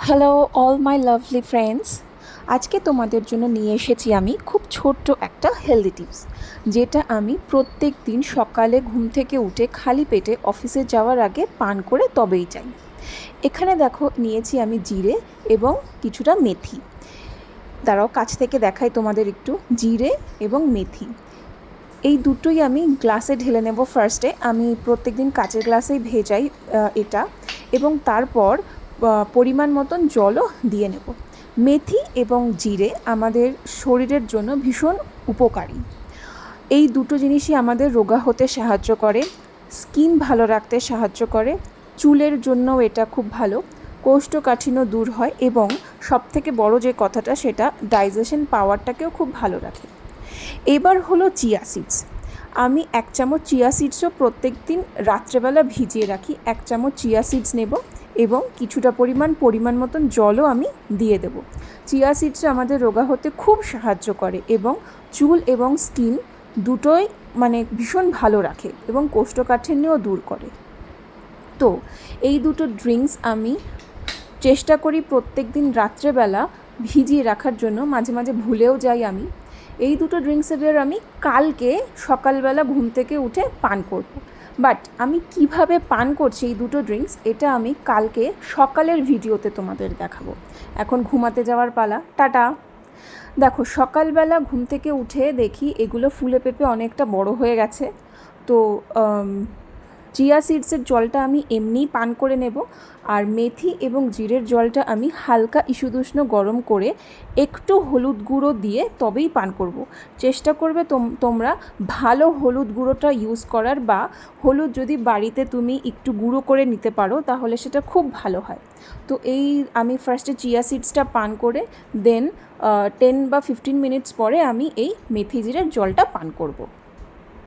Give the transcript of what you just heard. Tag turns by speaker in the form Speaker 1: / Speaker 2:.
Speaker 1: Hello all my lovely friends, আজকে তোমাদের জন্য নিয়ে এসেছি আমি খুব ছোট্ট একটা হেলদি টিপস, যেটা আমি প্রত্যেক দিন সকালে ঘুম থেকে উঠে খালি পেটে অফিসে যাওয়ার আগে পান করে তবেই যাই। এখানে দেখো নিয়েছি আমি জিরে এবং কিছুটা মেথি। দাঁড়াও কাছ থেকে দেখাই তোমাদের একটু। জিরে এবং মেথি এই দুটোই আমি গ্লাসে ঢেলে নেব। ফার্স্টে আমি প্রত্যেক দিন কাচের গ্লাসেই ভেজাই এটা, এবং তারপর পরিমাণ মতন জলও দিয়ে নেব। মেথি এবং জিরে আমাদের শরীরের জন্য ভীষণ উপকারী। এই দুটো জিনিসই আমাদের রোগা হতে সাহায্য করে, স্কিন ভালো রাখতে সাহায্য করে, চুলের জন্যও এটা খুব ভালো, কোষ্ঠকাঠিন্য দূর হয়, এবং সবথেকে বড় যে কথাটা সেটা ডাইজেশন পাওয়ারটাকেও খুব ভালো রাখে। এবার হলো চিয়া সিডস। আমি 1 চামচ চিয়া সিডসও প্রত্যেক দিন রাত্রেবেলা ভিজিয়ে রাখি। 1 চামচ চিয়া সিডস নেব এবং কিছুটা পরিমাণ মতন জলও আমি দিয়ে দেব। চিয়া সিডস আমাদের রোগা হতে খুব সাহায্য করে এবং চুল এবং স্কিন দুটোই ভীষণ ভালো রাখে এবং কোষ্ঠকাঠিন্যও দূর করে। তো এই দুটো ড্রিঙ্কস আমি চেষ্টা করি প্রত্যেক দিন রাত্রেবেলা ভিজিয়ে রাখার জন্য। মাঝে মাঝে ভুলেও যাই আমি। এই দুটো ড্রিঙ্কসের আমি কালকে সকালবেলা ঘুম থেকে উঠে পান করব। বাট আমি কিভাবে পান করছি এই দুটো ড্রিঙ্কস, এটা আমি কালকে সকালের ভিডিওতে তোমাদের দেখাবো। এখন ঘুমাতে যাওয়ার পালা। টাটা। দেখো সকালবেলা ঘুম থেকে উঠে দেখি এগুলো ফুলে পেঁপে অনেকটা বড় হয়ে গেছে। তো চিয়া সিডসের জলটা আমি এমনিই পান করে নেব, আর মেথি এবং জিরের জলটা আমি হালকা ইসুদুষ্ণ গরম করে একটু হলুদ গুঁড়ো দিয়ে তবেই পান করব। চেষ্টা করবে তোমরা ভালো হলুদ গুঁড়োটা ইউজ করার, বা হলুদ যদি বাড়িতে তুমি একটু গুঁড়ো করে নিতে পারো তাহলে সেটা খুব ভালো হয়। তো এই আমি ফার্স্টে চিয়া সিডসটা পান করে দেন 10 বা 15 মিনিটস পরে আমি এই মেথি জিরের জলটা পান করব।